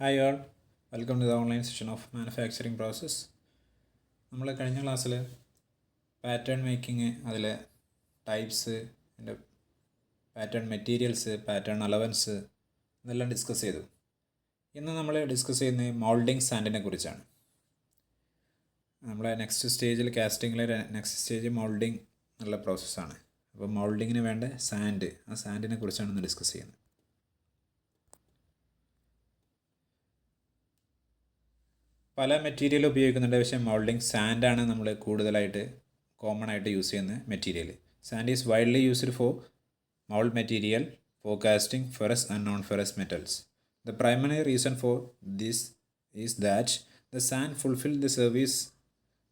Hi all, welcome to the online session of manufacturing process. നമ്മൾ കഴിഞ്ഞ ക്ലാസ്സിൽ pattern making, അതിലെ ടൈപ്സ്, അതിൻ്റെ പാറ്റേൺ മെറ്റീരിയൽസ്, പാറ്റേൺ അലവൻസ് ഇതെല്ലാം ഡിസ്കസ് ചെയ്തു. ഇന്ന് നമ്മൾ ഡിസ്കസ് ചെയ്യുന്നത് മൗൾഡിങ് സാൻഡിനെ കുറിച്ചാണ്. നമ്മളെ നെക്സ്റ്റ് സ്റ്റേജിൽ കാസ്റ്റിങ്ങിലെ നെക്സ്റ്റ് സ്റ്റേജ് മൗൾഡിങ് എന്നുള്ള പ്രോസസ്സാണ്. അപ്പോൾ മൗൾഡിങ്ങിന് വേണ്ട സാൻഡ്, ആ സാൻഡിനെ കുറിച്ചാണ് ഇന്ന് ഡിസ്കസ് ചെയ്യുന്നത്. പല മെറ്റീരിയൽ ഉപയോഗിക്കുന്നുണ്ട്, പക്ഷേ മൗൾഡിങ് സാൻഡാണ് നമ്മൾ കൂടുതലായിട്ട് കോമൺ ആയിട്ട് യൂസ് ചെയ്യുന്ന material. Sand is widely used for mould material, for casting ferrous and non ferrous metals. The primary reason for this is that the sand fulfill the service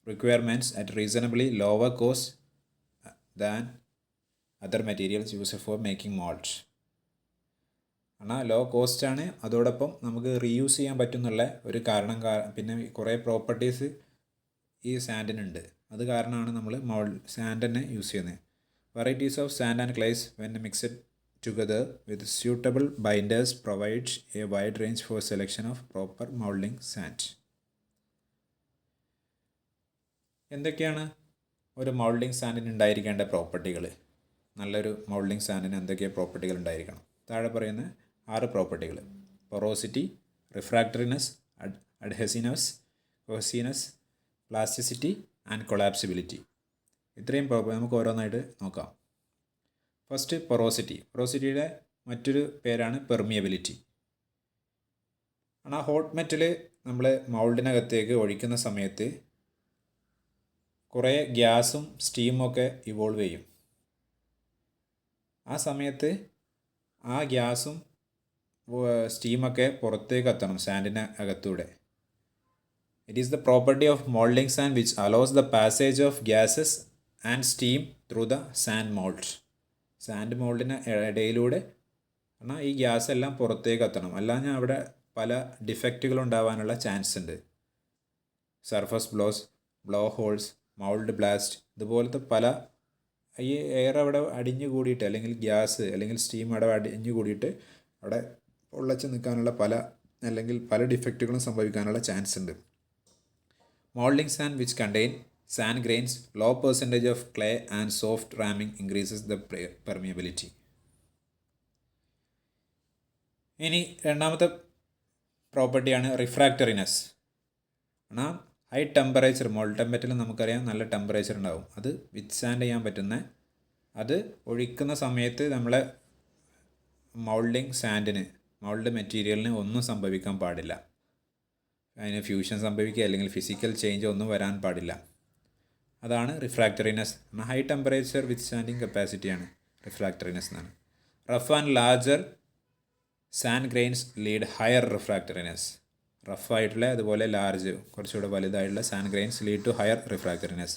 requirements at reasonably lower cost than other materials used for making molds. എന്നാൽ law കോസ്റ്റാണ്, അതോടൊപ്പം നമുക്ക് reuse ചെയ്യാൻ പറ്റുന്നുള്ള ഒരു കാരണം. പിന്നെ കുറേ properties ഈ സാൻഡിനുണ്ട്, അത് കാരണമാണ് നമ്മൾ സാൻഡ് തന്നെ യൂസ് ചെയ്യുന്നത്. Varieties of sand and clays when mixed together with suitable binders provides a wide range for selection of proper moulding sand. എന്തൊക്കെയാണ് ഒരു മൗൾഡിങ് സാൻഡിന് ഉണ്ടായിരിക്കേണ്ട പ്രോപ്പർട്ടികൾ? നല്ലൊരു മൗൾഡിങ് സാൻഡിന് എന്തൊക്കെ പ്രോപ്പർട്ടികൾ ഉണ്ടായിരിക്കണം? താഴെ പറയുന്ന 6 പ്രോപ്പർട്ടികൾ: പൊറോസിറ്റി, റിഫ്രാക്ടറിനെസ്, അഡ്ഹെസീവ്നെസ്, കൊഹസീവ്നെസ്, പ്ലാസ്റ്റിസിറ്റി ആൻഡ് കൊളാപ്സിബിലിറ്റി. ഇത്രയും നമുക്ക് ഓരോന്നായിട്ട് നോക്കാം. First, porosity. പൊറോസിറ്റിയുടെ മറ്റൊരു പേരാണ് പെർമിയബിലിറ്റി. ആ ഹോട്ട് മെറ്റൽ നമ്മൾ മൗൾഡിനകത്തേക്ക് ഒഴിക്കുന്ന സമയത്ത് കുറേ ഗ്യാസും സ്റ്റീമും ഒക്കെ ഇവോൾവ് ചെയ്യും. ആ സമയത്ത് ആ ഗ്യാസും സ്റ്റീമൊക്കെ പുറത്തേക്ക് എത്തണം സാൻഡിന് അകത്തൂടെ. It is the property of moulding sand which allows the passage of gases and steam through the sand mould. Sand മോൾഡിന് ഇടയിലൂടെ എന്നാൽ ഈ ഗ്യാസ് എല്ലാം പുറത്തേക്ക് എത്തണം, അല്ലാഞ്ഞാൽ അവിടെ പല ഡിഫക്റ്റുകൾ ഉണ്ടാവാനുള്ള ചാൻസ് ഉണ്ട്. Surface blow holes, mould blast, ഇതുപോലത്തെ പല ഈ എയർ അവിടെ അടിഞ്ഞു കൂടിയിട്ട്, അല്ലെങ്കിൽ ഗ്യാസ് അല്ലെങ്കിൽ സ്റ്റീം അവിടെ അടിഞ്ഞു കൂടിയിട്ട് അവിടെ പൊള്ളച്ച് നിൽക്കാനുള്ള പല ഡിഫക്റ്റുകളും സംഭവിക്കാനുള്ള ചാൻസ് ഉണ്ട്. Moulding sand which contain sand grains, low percentage of clay and soft ramming increases the permeability. ഇനി രണ്ടാമത്തെ പ്രോപ്പർട്ടിയാണ് റിഫ്രാക്ടറിനെസ്. എന്നാൽ ഹൈ ടെമ്പറേച്ചർ, മോൾട്ടൻ മെറ്റൽ നമുക്കറിയാം നല്ല ടെമ്പറേച്ചർ ഉണ്ടാവും, അത് വിത്ത്സ്റ്റാൻഡ് ചെയ്യാൻ പറ്റുന്ന, അത് ഒഴിക്കുന്ന സമയത്ത് നമ്മളെ മൗൾഡിങ് സാൻഡിന്, മൗൾഡ് മെറ്റീരിയലിന് ഒന്നും സംഭവിക്കാൻ പാടില്ല. അതിന് ഫ്യൂഷൻ സംഭവിക്കുക അല്ലെങ്കിൽ ഫിസിക്കൽ ചേഞ്ച് ഒന്നും വരാൻ പാടില്ല. അതാണ് refractoriness. High temperature withstanding കപ്പാസിറ്റിയാണ് റിഫ്രാക്ടറിനെസ് എന്നാണ്. Rough and larger sand grains lead higher refractoriness. റഫായിട്ടുള്ള അതുപോലെ ലാർജ് കുറച്ചുകൂടെ വലുതായിട്ടുള്ള sand grains lead to higher refractoriness.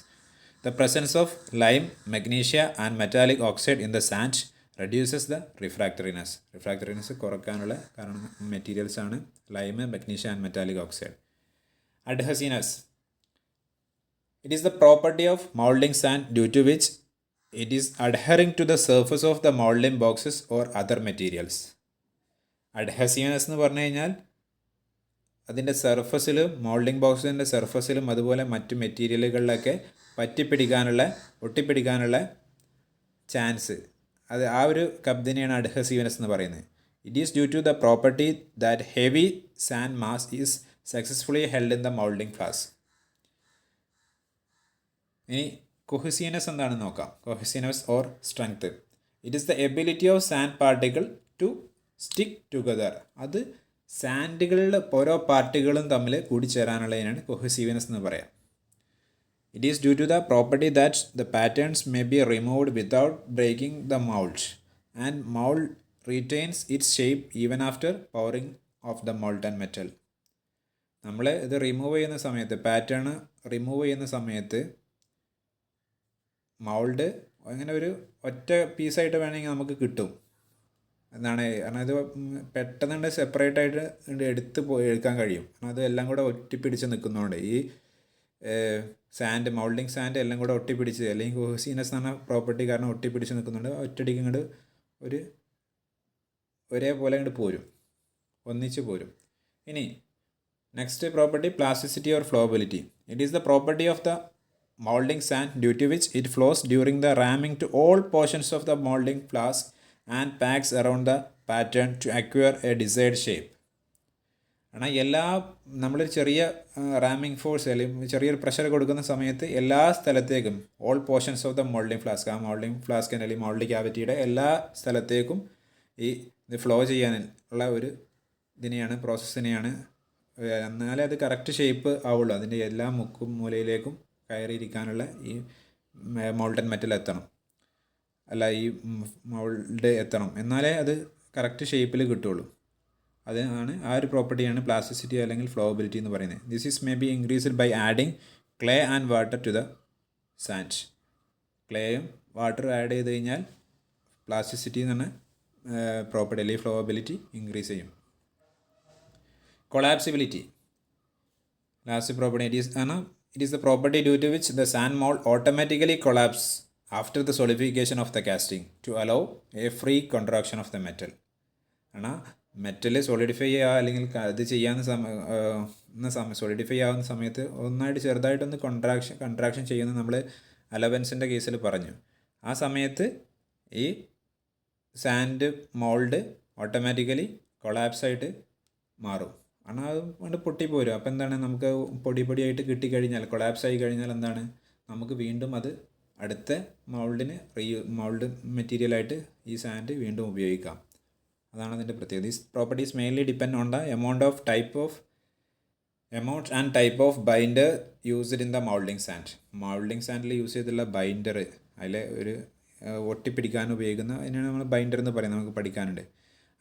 The presence of lime, magnesia and metallic oxide in the sand reduces the refractoriness. Refractoriness കുറയ്ക്കാനുള്ള കാരണം മെറ്റീരിയൽസാണ് lime, magnesia and metallic oxide. Adhesiveness. It is the property of moulding sand due to which it is adhering to the surface of the moulding boxes or other materials. അഡ്ഹസീവ്നെസ് എന്ന് പറഞ്ഞു കഴിഞ്ഞാൽ അതിൻ്റെ സർഫസിലും, moulding ബോക്സിൻ്റെ സർഫസിലും അതുപോലെ മറ്റു മെറ്റീരിയലുകളിലൊക്കെ ഒട്ടിപ്പിടിക്കാനുള്ള ചാൻസ്, അത് ആ ഒരു കബ്ദിനെയാണ് അഡ്ഹസീവ്നെസ് എന്ന് പറയുന്നത്. It is due to the property that heavy sand mass is successfully held in the moulding flask. ഇനി കൊഹസീവ്നെസ് എന്താണെന്ന് നോക്കാം. Cohesiveness or strength. It is the ability of sand particle to stick together. അത് സാൻഡുകളിലെ ഓരോ പാർട്ടികളും തമ്മിൽ കൂടിച്ചേരാനുള്ളതിനാണ് cohesiveness എന്ന് പറയാം. It is due to the property that the patterns may be removed without breaking the mould and mould retains its shape even after powering of the molten metal. നമ്മൾ ഇത് റിമൂവ് ചെയ്യുന്ന സമയത്ത്, പാറ്റേൺ റിമൂവ് ചെയ്യുന്ന സമയത്ത് mould അങ്ങനെ ഒരു ഒറ്റ പീസായിട്ട് വേണമെങ്കിൽ നമുക്ക് കിട്ടും എന്നാണ്. കാരണം ഇത് പെട്ടെന്ന് സെപ്പറേറ്റ് ആയിട്ട് എടുക്കാൻ കഴിയും. കാരണം അത് എല്ലാം കൂടെ ഒട്ടിപ്പിടിച്ച് നിൽക്കുന്നതുകൊണ്ട് ഈ മൗൾഡിങ് സാൻഡ് എല്ലാം കൂടെ ഒട്ടിപ്പിടിച്ച്, അല്ലെങ്കിൽ കൊഹസീവ്നെസ് എന്ന പ്രോപ്പർട്ടി കാരണം ഒട്ടിപ്പിടിച്ച് നിൽക്കുന്നുണ്ട്, ഒറ്റയടിക്ക് ഒരേപോലെ പോരും, ഒന്നിച്ച് പോരും. ഇനി next property plasticity or flowability. It is the property of the molding sand due to which it flows during the ramming to all portions of the molding flask and packs around the pattern to acquire a desired shape. കാരണം എല്ലാ നമ്മളൊരു ചെറിയ റാമിങ് force അല്ലെങ്കിൽ ചെറിയൊരു pressure കൊടുക്കുന്ന സമയത്ത് എല്ലാ സ്ഥലത്തേക്കും all portions of the moulding flask, ആ മോൾഡിംഗ് ഫ്ലാസ്കിൻ്റെ അല്ലെങ്കിൽ മോൾഡ് ക്യാവിറ്റിയുടെ എല്ലാ സ്ഥലത്തേക്കും ഇത് ഫ്ലോ ചെയ്യാനുള്ള ഒരു ഇതിനെയാണ് പ്രോസസ്സിനെയാണ്, എന്നാലേ അത് കറക്റ്റ് ഷേപ്പ് ആവുള്ളൂ. അതിൻ്റെ എല്ലാ മുക്കും മൂലയിലേക്കും കയറിയിരിക്കാനുള്ള ഈ മോൾട്ടൻ മെറ്റൽ എത്തണം, അല്ല ഈ മോൾഡ് എത്തണം, എന്നാലേ അത് കറക്റ്റ് ഷേപ്പിൽ കിട്ടുള്ളൂ. അതാണ് ആ ഒരു പ്രോപ്പർട്ടിയാണ് പ്ലാസ്റ്റിസിറ്റി അല്ലെങ്കിൽ ഫ്ലോബിലിറ്റി എന്ന് പറയുന്നത്. This is may be increased by adding clay and water to the sand. ക്ലേയും വാട്ടറും ആഡ് ചെയ്ത് കഴിഞ്ഞാൽ പ്ലാസ്റ്റിസിറ്റി എന്ന് പറഞ്ഞ പ്രോപ്പർട്ടി അല്ലെങ്കിൽ ഫ്ലോബിലിറ്റി ഇൻക്രീസ് ചെയ്യും. Collapsibility last property. It is the property due to which the sand mold automatically collapses after the solidification of the casting to allow a free contraction of the metal. കാരണം metal solidify ചെയ്യുക അല്ലെങ്കിൽ ഇത് ചെയ്യാവുന്ന solidify ആവുന്ന സമയത്ത് ഒന്നായിട്ട് ചെറുതായിട്ടൊന്ന് contraction ചെയ്യുന്നത് നമ്മൾ അലവൻസിൻ്റെ കേസിൽ പറഞ്ഞു. ആ സമയത്ത് ഈ സാൻഡ് മോൾഡ് ഓട്ടോമാറ്റിക്കലി കൊളാപ്സായിട്ട് മാറും. കാരണം അത് കൊണ്ട് പൊട്ടിപ്പോരും. അപ്പോൾ എന്താണ്, നമുക്ക് പൊടിയായിട്ട് കിട്ടിക്കഴിഞ്ഞാൽ, കൊളാപ്സ് ആയി കഴിഞ്ഞാൽ എന്താണ്, നമുക്ക് വീണ്ടും അത് അടുത്ത മോൾഡ് മെറ്റീരിയലായിട്ട് ഈ സാൻഡ് വീണ്ടും ഉപയോഗിക്കാം. അതാണ് അതിൻ്റെ പ്രത്യേകത. These properties mainly depend on the amount and type of binder used in the moulding sand. Moulding sandal use ചെയ്തിട്ടുള്ള ബൈൻഡർ, അതിൽ ഒരു ഒട്ടിപ്പിടിക്കാൻ ഉപയോഗിക്കുന്ന അതിനാണ് നമ്മൾ ബൈൻഡർ എന്ന് പറയുന്നത്, നമുക്ക് പഠിക്കാനുണ്ട്.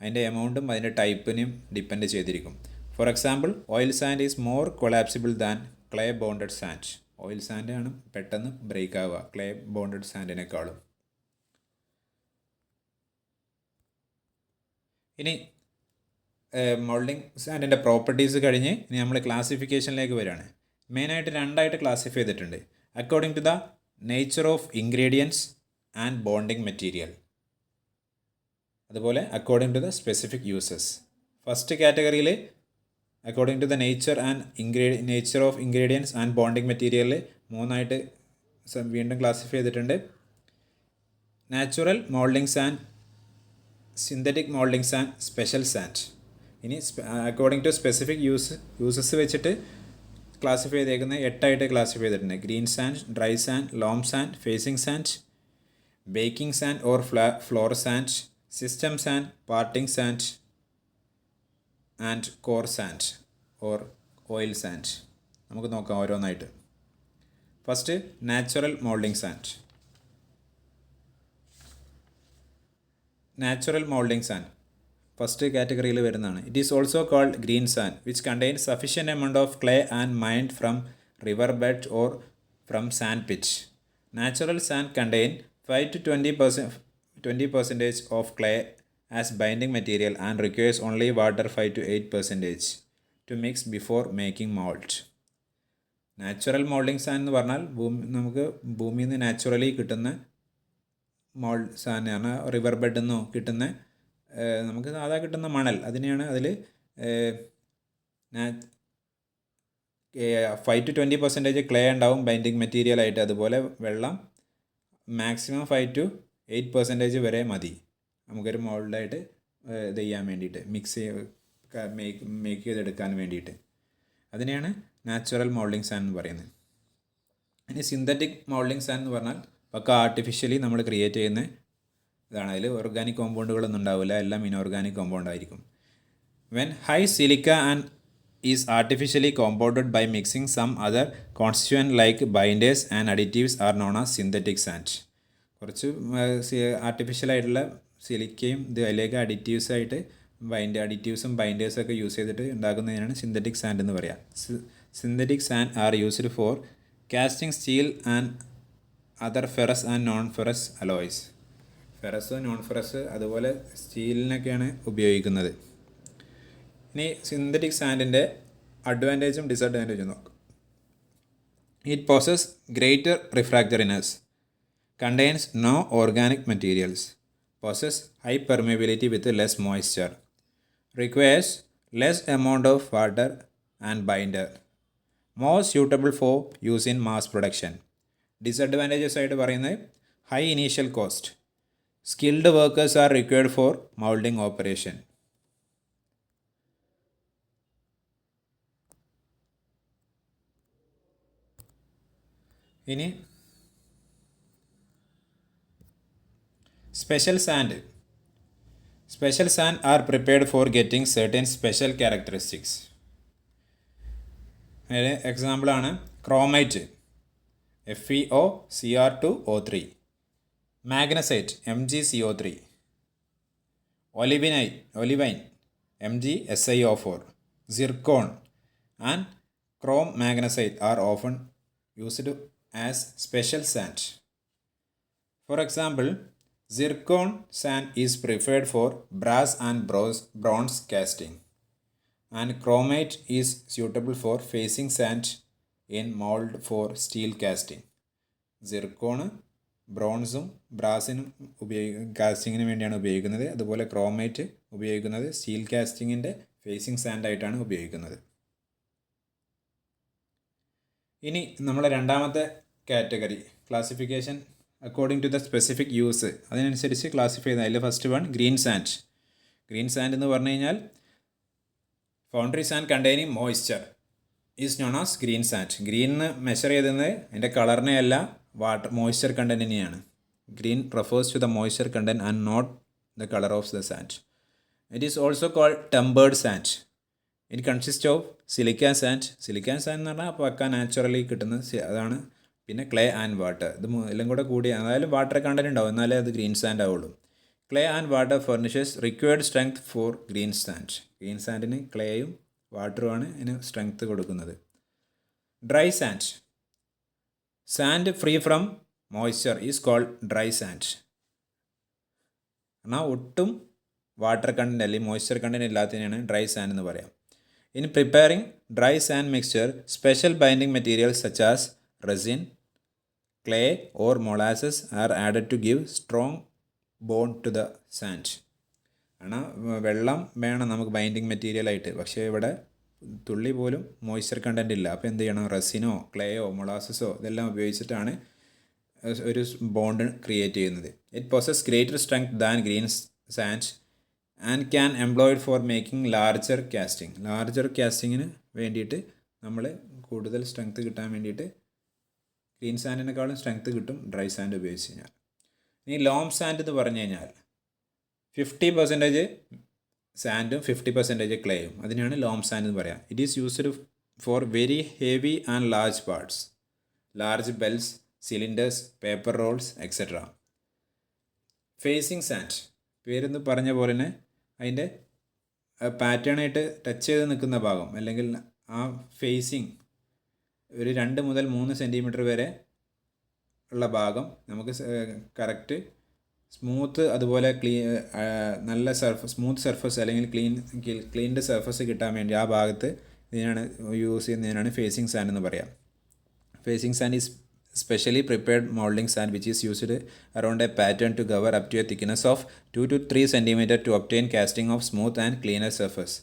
അതിൻ്റെ എമൗണ്ടും അതിൻ്റെ ടൈപ്പിനെയും ഡിപ്പെൻഡ് ചെയ്തിരിക്കും. For example, oil sand is more collapsible than clay bonded sand. Oil sand ആണ് പെട്ടെന്ന് ബ്രേക്ക് ആവുക ക്ലേ ബോണ്ടഡ് സാൻഡിനേക്കാളും. ഇനി മോൾഡിംഗ് സാൻഡിൻ്റെ പ്രോപ്പർട്ടീസ് കഴിഞ്ഞ് ഇനി നമ്മൾ ക്ലാസിഫിക്കേഷനിലേക്ക് വരികയാണ്. മെയിനായിട്ട് രണ്ടായിട്ട് ക്ലാസിഫൈ ചെയ്തിട്ടുണ്ട്, according to the nature of ingredients and bonding material, അതുപോലെ according to the specific uses. First കാറ്റഗറിയിൽ according to the nature of ingredients and bonding material മൂന്നായിട്ട് വീണ്ടും ക്ലാസിഫൈ ചെയ്തിട്ടുണ്ട്. Natural moulding sand, synthetic moulding sand, special sand. ഇനി according to specific uses വെച്ചിട്ട് classify ചെയ്തേക്കുന്ന 8ആയിട്ട് classify ചെയ്തിട്ടുണ്ട്. Green sand, dry sand, loam sand, facing sand, backing sand or floor sand, system sand, parting sand and core sand or oil sand. നമുക്ക് നോക്കാം ഓരോന്നായിട്ട്. First natural moulding sand. Natural moulding sand first കാറ്റഗറിയിൽ വരുന്നതാണ്. It is also called green sand which contains sufficient amount of clay and mined from river bed or from sand pit. Natural sand contain 5 to 20% of clay as binding material and requires only water 5 to 8% to mix before making mold. Natural moulding sand എന്ന് പറഞ്ഞാൽ നമുക്ക് ഭൂമിയിൽ നിന്ന് naturally കിട്ടുന്ന mould സാൻഡാണ്. River ബെഡിൽ നിന്നോ കിട്ടുന്ന നമുക്ക് സാധാ കിട്ടുന്ന മണൽ, അതിനെയാണ് അതിൽ 5 to 20% ക്ലേ ഉണ്ടാവും ബൈൻഡിങ് മെറ്റീരിയലായിട്ട്. അതുപോലെ വെള്ളം മാക്സിമം 5 to 8% വരെ മതി നമുക്കൊരു മോൾഡായിട്ട് ഇത് ചെയ്യാൻ വേണ്ടിയിട്ട്, മേക്ക് ചെയ്തെടുക്കാൻ വേണ്ടിയിട്ട്. അതിനെയാണ് നാച്ചുറൽ മോൾഡിംഗ് സാൻഡ് എന്ന് പറയുന്നത്. ഇനി സിന്തറ്റിക് മോൾഡിംഗ് സാൻഡ് എന്ന് പറഞ്ഞാൽ പക്ക ആർട്ടിഫിഷ്യലി നമ്മൾ ക്രിയേറ്റ് ചെയ്യുന്ന ഇതാണ്. അതിൽ ഓർഗാനിക് കോമ്പൗണ്ടുകളൊന്നും ഉണ്ടാവില്ല, എല്ലാം ഇനോർഗാനിക് കോമ്പൗണ്ട് ആയിരിക്കും. When high silica and is artificially compounded by mixing some other constituent like binders and additives are known as synthetic sand. കുറച്ച് ആർട്ടിഫിഷ്യലായിട്ടുള്ള സിലിക്കയും അതിലേക്ക് അഡിറ്റീവ്സായിട്ട് അഡിറ്റീവ്സും ബൈൻഡേഴ്സൊക്കെ യൂസ് ചെയ്തിട്ട് ഉണ്ടാക്കുന്നതിനാണ് സിന്തറ്റിക് സാൻഡ് എന്ന് പറയുക. Synthetic sand are used for casting steel and other ferrous and non ferrous alloys. Ferrous, non ferrous, അതുപോലെ സ്റ്റീലിനൊക്കെയാണ് ഉപയോഗിക്കുന്നത്. ഇനി സിന്തറ്റിക് സാൻഡിൻ്റെ അഡ്വാൻറ്റേജും ഡിസഡ്വാൻറ്റേജും നോക്കാം. It possesses greater refractoriness, contains no organic materials, possesses high permeability with less moisture, requires less amount of water and binder, more suitable for use in mass production. Disadvantages ആയിട്ട് പറയുന്നത് high initial cost, skilled workers are required for moulding operation. ഇനി special sand. Special sand are prepared for getting certain special characteristics. അതിന് എക്സാമ്പിളാണ് chromite FeOCr2O3, magnesite MgCO3, olivine MgSiO4, zircon and chrome magnesite are often used as special sand. For example, zircon sand is preferred for brass and bronze casting, and chromite is suitable for facing sand in mold for steel casting. സിർക്കോണ് ബ്രോൺസും ബ്രാസിനും കാസ്റ്റിങ്ങിന് വേണ്ടിയാണ് ഉപയോഗിക്കുന്നത്. അതുപോലെ chromite ഉപയോഗിക്കുന്നത് steel കാസ്റ്റിങ്ങിൻ്റെ phasing സാൻഡായിട്ടാണ് ഉപയോഗിക്കുന്നത്. ഇനി നമ്മുടെ രണ്ടാമത്തെ category classification according to the specific use, അതിനനുസരിച്ച് classify ചെയ്യുന്നത്. അതിൽ first one green sand. Green sand എന്ന് പറഞ്ഞു കഴിഞ്ഞാൽ foundry sand containing moisture is known as green sand. ഗ്രീനിന് മെഷർ ചെയ്തത് അതിൻ്റെ കളറിനെ അല്ല, മോയ്സ്ചർ കണ്ടൻറ്റിനെയാണ്. Green refers to the moisture content and not the colour of the sand. It is also called tempered sand. It consist of silicon sand. Silicon sand എന്ന് പറഞ്ഞാൽ പക്ക naturally കിട്ടുന്ന അതാണ്. പിന്നെ ക്ലേ ആൻഡ് വാട്ടർ. ഇത് എല്ലാം കൂടെ കൂടി, അതായത് വാട്ടർ കണ്ടൻറ്റ് ഉണ്ടാവും, എന്നാലേ അത് ഗ്രീൻ സാൻഡ് ആവുള്ളൂ. Clay and water furnishes required strength for green sand. Green സാൻഡിന് ക്ലേയും വാട്ടറുമാണ് ഇതിന് സ്ട്രെങ്ത് കൊടുക്കുന്നത്. Dry sand. Sand free from moisture is called dry sand. എന്നാൽ ഒട്ടും വാട്ടർ കണ്ടൻറ്റ് അല്ലെങ്കിൽ മോയ്സ്ചർ കണ്ടൻറ്റ് ഇല്ലാത്തതിനാണ് ഡ്രൈ സാൻഡ് എന്ന് പറയാം. In preparing dry sand mixture, special binding materials such as resin, clay or molasses are added to give strong bond to the sand. കാരണം വെള്ളം വേണം നമുക്ക് ബൈൻഡിങ് മെറ്റീരിയലായിട്ട്, പക്ഷേ ഇവിടെ തുള്ളി പോലും മോയ്സ്ചർ കണ്ടൻറ്റ് ഇല്ല. അപ്പോൾ എന്ത് ചെയ്യണം? റെസിനോ ക്ലേയോ മൊളാസസോ ഇതെല്ലാം ഉപയോഗിച്ചിട്ടാണ് ഒരു ബോണ്ട് ക്രിയേറ്റ് ചെയ്യുന്നത്. It possesses greater strength than green sand and can employed for making larger casting. Larger കാസ്റ്റിങ്ങിന് വേണ്ടിയിട്ട് നമ്മൾ കൂടുതൽ സ്ട്രെങ്ത് കിട്ടാൻ വേണ്ടിയിട്ട് ഗ്രീൻ സാൻഡിനേക്കാളും സ്ട്രെങ്ത് കിട്ടും ഡ്രൈ സാൻഡ് ഉപയോഗിച്ച് കഴിഞ്ഞാൽ. ഇനി ലോം സാൻഡ് എന്ന് പറഞ്ഞു കഴിഞ്ഞാൽ 50% സാൻഡും 50% ക്ലേയും, അതിനാണ് ലോം സാൻഡ് എന്ന് പറയാം. It is used for very heavy and large parts, large bells, cylinders, paper rolls etcetera. Facing sand, പേരെന്ന് പറഞ്ഞ പോലെ തന്നെ അതിൻ്റെ പാറ്റേണായിട്ട് ടച്ച് ചെയ്ത് നിൽക്കുന്ന ഭാഗം അല്ലെങ്കിൽ ആ ഫേസിങ് ഒരു 2 മുതൽ 3 സെൻറ്റിമീറ്റർ വരെ ഉള്ള ഭാഗം നമുക്ക് കറക്റ്റ് സ്മൂത്ത്, അതുപോലെ നല്ല സ്മൂത്ത് സർഫസ് അല്ലെങ്കിൽ ക്ലീൻഡ് സർഫസ് കിട്ടാൻ വേണ്ടി ആ ഭാഗത്ത് ഇതിനാണ് യൂസ് ചെയ്യുന്നതിനാണ് ഫേസിങ് സാൻഡ് എന്ന് പറയാം. Facing sand is specially prepared molding sand which is used around a pattern to cover up to a thickness of 2 to 3 cm to obtain casting of smooth and cleaner surface.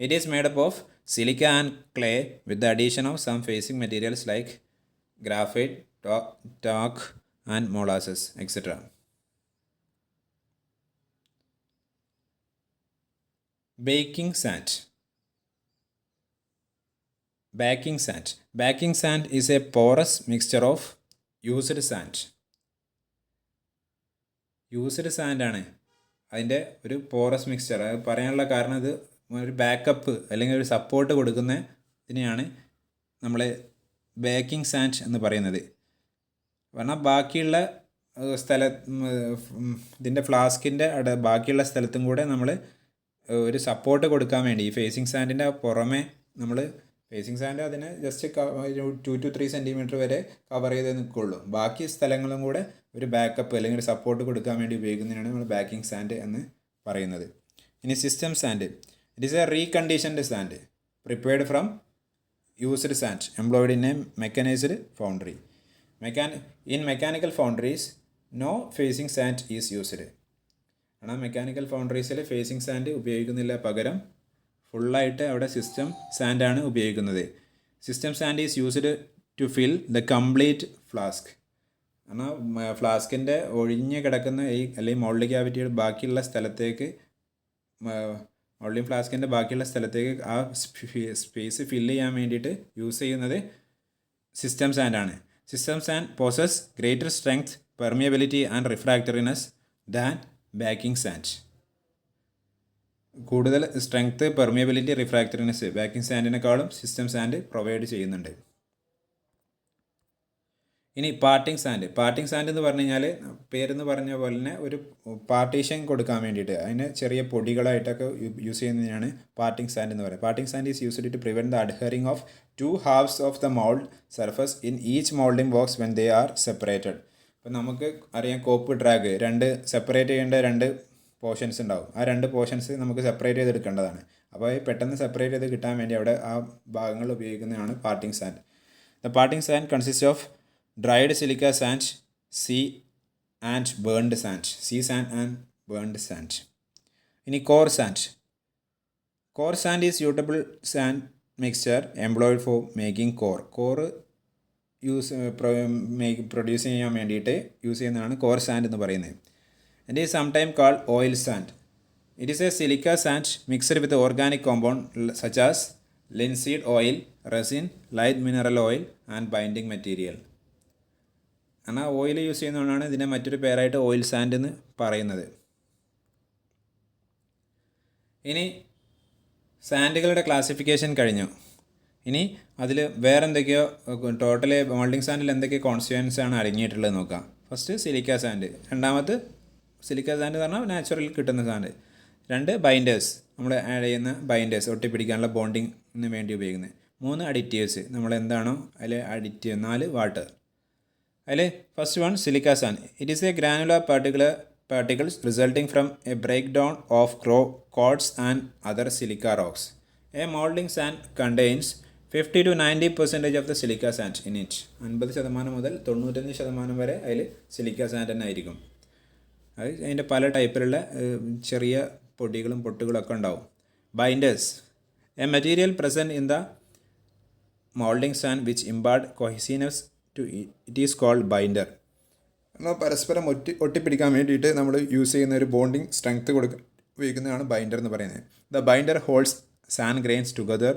It is made up of silica and clay with the addition of some facing materials like graphite, talc and molasses etc. Baking sand. Baking sand. Baking sand is a porous mixture of used sand. Used സാൻഡാണ് അതിൻ്റെ ഒരു porous mixture. അത് പറയാനുള്ള കാരണം ഇത് ഒരു backup അല്ലെങ്കിൽ ഒരു സപ്പോർട്ട് കൊടുക്കുന്ന ഇതിനെയാണ് നമ്മൾ ബേക്കിംഗ് സാൻഡ് എന്ന് പറയുന്നത്. കാരണം ബാക്കിയുള്ള ഇതിൻ്റെ ഫ്ലാസ്കിൻ്റെ ബാക്കിയുള്ള സ്ഥലത്തും കൂടെ നമ്മൾ ഒരു സപ്പോർട്ട് കൊടുക്കാൻ വേണ്ടി ഈ ഫേസിങ് സാൻഡിൻ്റെ പുറമെ നമ്മൾ ഫേസിങ് സാൻഡ് അതിനെ ജസ്റ്റ് 2 to 3 സെൻറ്റിമീറ്റർ വരെ കവർ ചെയ്ത് നിൽക്കുള്ളൂ. ബാക്കി സ്ഥലങ്ങളും കൂടെ ഒരു ബാക്കപ്പ് അല്ലെങ്കിൽ ഒരു സപ്പോർട്ട് കൊടുക്കാൻ വേണ്ടി ഉപയോഗിക്കുന്നതിനാണ് നമ്മൾ ബാക്കിംഗ് സാൻഡ് എന്ന് പറയുന്നത്. ഇനി system sand. It is a reconditioned sand prepared from used sand employed in a mechanised foundry. In mechanical foundries no facing sand is used. കാരണം മെക്കാനിക്കൽ ഫൗണ്ടറീസിൽ ഫേസിങ് സാൻഡ് ഉപയോഗിക്കുന്നില്ല, പകരം ഫുള്ളായിട്ട് അവിടെ സിസ്റ്റം സാൻഡാണ് ഉപയോഗിക്കുന്നത്. System sand is used to fill the complete flask. കാരണം ഫ്ലാസ്കിൻ്റെ ഒഴിഞ്ഞ് കിടക്കുന്ന അല്ലെങ്കിൽ മോൾഡ് ക്യാവിറ്റിയുടെ ബാക്കിയുള്ള സ്ഥലത്തേക്ക് മോൾഡിംഗ് ഫ്ലാസ്കിൻ്റെ ബാക്കിയുള്ള സ്ഥലത്തേക്ക് ആ സ്പേസ് ഫില്ല് ചെയ്യാൻ വേണ്ടിയിട്ട് യൂസ് ചെയ്യുന്നത് സിസ്റ്റം സാൻഡാണ്. System sand possesses greater strength, permeability and refractoriness than backing sand. കൂടുതൽ സ്ട്രെങ്ത്, പെർമിയബിലിറ്റി, റിഫ്രാക്ടറിനെസ് ബാക്കിംഗ് സാൻഡിനേക്കാളും സിസ്റ്റം സാൻഡ് പ്രൊവൈഡ് ചെയ്യുന്നുണ്ട്. ഇനി പാർട്ടിംഗ് സാൻഡ്. പാർട്ടിംഗ് സാൻഡ് എന്ന് പറഞ്ഞു കഴിഞ്ഞാൽ പേരെന്ന് പറഞ്ഞ പോലെ തന്നെ ഒരു പാർട്ടീഷൻ കൊടുക്കാൻ വേണ്ടിയിട്ട് അതിന് ചെറിയ പൊടികളായിട്ടൊക്കെ യൂസ് ചെയ്യുന്നതിനാണ് പാർട്ടിംഗ് സാൻഡ് എന്ന് പറയുന്നത്. Parting sand is used to prevent the adhering of 2 halves of the mould surface in each moulding box when they are separated. ഇപ്പം നമുക്ക് അറിയാം കോപ്പ് ഡ്രാഗ്, സെപ്പറേറ്റ് ചെയ്യേണ്ട 2 പോർഷൻസ് ഉണ്ടാവും. ആ 2 പോർഷൻസ് നമുക്ക് സെപ്പറേറ്റ് ചെയ്തെടുക്കേണ്ടതാണ്. അപ്പോൾ പെട്ടെന്ന് സെപ്പറേറ്റ് ചെയ്ത് കിട്ടാൻ വേണ്ടി അവിടെ ആ ഭാഗങ്ങൾ ഉപയോഗിക്കുന്നതാണ് parting sand. The parting sand consist of dried silica sand, sea and burned sand. Sea sand and burned sand. ഇനി core sand. Core sand is suitable sand mixture employed for making core. core produce ചെയ്യാൻ വേണ്ടിയിട്ട് use ചെയ്യുന്നതാണ് core sand എന്ന് പറയുന്നത്. It is sometime called oil sand. It is A silica sand mixed with organic compound such as linseed oil, resin, light mineral oil and binding material. എന്നാൽ oil use ചെയ്യുന്നതുകൊണ്ടാണ് ഇതിനെ മറ്റൊരു പേരായിട്ട് oil sand എന്ന് പറയുന്നത്. ഇനി സാൻഡുകളുടെ classification കഴിഞ്ഞു. ഇനി അതിൽ വേറെ എന്തൊക്കെയോ ടോട്ടൽ മോൾഡിംഗ് സാൻഡിൽ എന്തൊക്കെ കോൺസ്റ്റിറ്റ്യൂവൻസ് ആണ് അടങ്ങിയിട്ടുള്ളത് നോക്കാം. ഫസ്റ്റ് സിലിക്ക സാൻഡ്, രണ്ടാമത് സിലിക്ക സാൻഡ് എന്ന് പറഞ്ഞാൽ നാച്ചുറൽ കിട്ടുന്ന സാൻഡ്. 2 ബൈൻഡേഴ്സ്, നമ്മൾ ആഡ് ചെയ്യുന്ന ബൈൻഡേഴ്സ് ഒട്ടിപ്പിടിക്കാനുള്ള ബോണ്ടിങ്ങിന് വേണ്ടി ഉപയോഗിക്കുന്നത്. 3 അഡിറ്റീവ്സ്, നമ്മൾ എന്താണോ അതിൽ അഡിറ്റീവ്. 4 വാട്ടർ. അതിൽ first one silica sand. It is A granular particles resulting from a breakdown of quartz and other silica rocks. A molding sand contains 50 to 90% of the silica sand in it. 50% മുതൽ 95% വരെ അതിൽ silica sand തന്നെ ആയിരിക്കും. അത് അതിൻ്റെ പല ടൈപ്പിലുള്ള ചെറിയ പൊടികളും പൊട്ടുകളൊക്കെ ഉണ്ടാവും. Binders, a material present in the moulding sand which impart cohesiveness to it is called binder. എന്നാൽ പരസ്പരം ഒട്ടിപ്പിടിക്കാൻ വേണ്ടിയിട്ട് നമ്മൾ യൂസ് ചെയ്യുന്ന ഒരു ബോണ്ടിങ് സ്ട്രെങ്ത് ഉപയോഗിക്കുന്നതാണ് ബൈൻഡർ എന്ന് പറയുന്നത്. The binder holds sand grains together,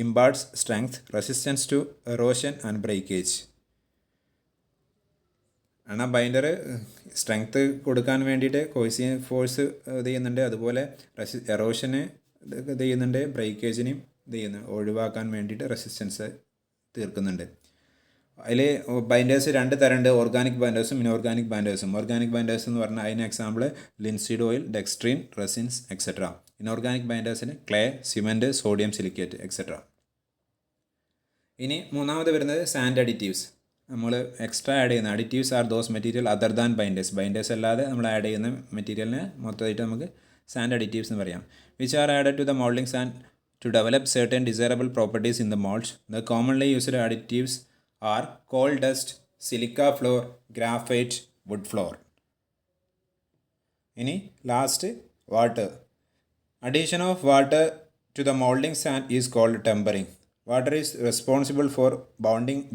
imparts strength, resistance to erosion and breakage. എന്നാൽ ബൈൻഡർ സ്ട്രെങ്ത് കൊടുക്കാൻ വേണ്ടിയിട്ട് കൊഹീസിവ് ഫോഴ്സ് ഇത് ചെയ്യുന്നുണ്ട്, അതുപോലെ എറോഷന് ഇത് ചെയ്യുന്നുണ്ട്, ബ്രേക്കേജിനെയും ഇത് ചെയ്യുന്നുണ്ട്, ഒഴിവാക്കാൻ വേണ്ടിയിട്ട് റെസിസ്റ്റൻസ് തീർക്കുന്നുണ്ട്. അതിൽ ബൈൻഡേഴ്സ് 2 തരമുണ്ട്, ഓർഗാനിക് ബൈൻഡേഴ്സും ഇൻഓർഗാനിക് ബൈൻഡേഴ്സും. ഓർഗാനിക് ബൈൻഡേഴ്സ് എന്ന് പറഞ്ഞാൽ അതിന് example linseed oil, dextrin, resins etcetera. Inorganic ബൈൻഡേഴ്സിന് clay, cement, sodium silicate etcetera. ഇനി മൂന്നാമത് വരുന്നത് സാൻഡ് അഡിറ്റീവ്സ്. നമ്മൾ എക്സ്ട്രാ ആഡ് ചെയ്യുന്ന additives are those material other than binders. Binders അല്ലാതെ നമ്മൾ ആഡ് ചെയ്യുന്ന മെറ്റീരിയലിനെ മൊത്തമായിട്ട് നമുക്ക് സാൻഡ് അഡിറ്റീവ്സ് എന്ന് പറയാം. Which are added to the moulding sand to develop certain desirable properties in the molds. The commonly used additives are coal dust, silica flour, graphite, wood flour. ഇനി last water. Addition of water to the molding sand is called tempering. Water is responsible for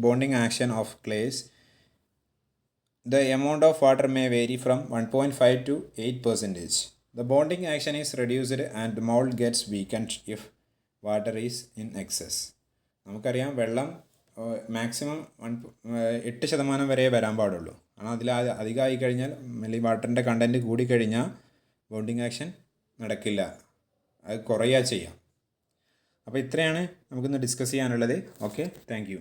bonding action of clays. The amount of water may vary from 1.5 to 8%. The bonding action is reduced and the mold gets weakened if water is in excess. നമുക്കറിയാം വെള്ളം maximum 8% വരെ വരാൻ പാടുള്ളൂ. കാരണം അതിൽ അധികമായി കഴിഞ്ഞാൽ അല്ലെങ്കിൽ വാട്ടറിൻ്റെ കണ്ടൻറ്റ് കൂടിക്കഴിഞ്ഞാൽ ബോണ്ടിങ് ആക്ഷൻ നടക്കില്ല, അത് കുറയുക ചെയ്യാം. അപ്പോൾ ഇത്രയാണ് നമുക്കിന്ന് ഡിസ്കസ് ചെയ്യാനുള്ളത്. Okay, thank you.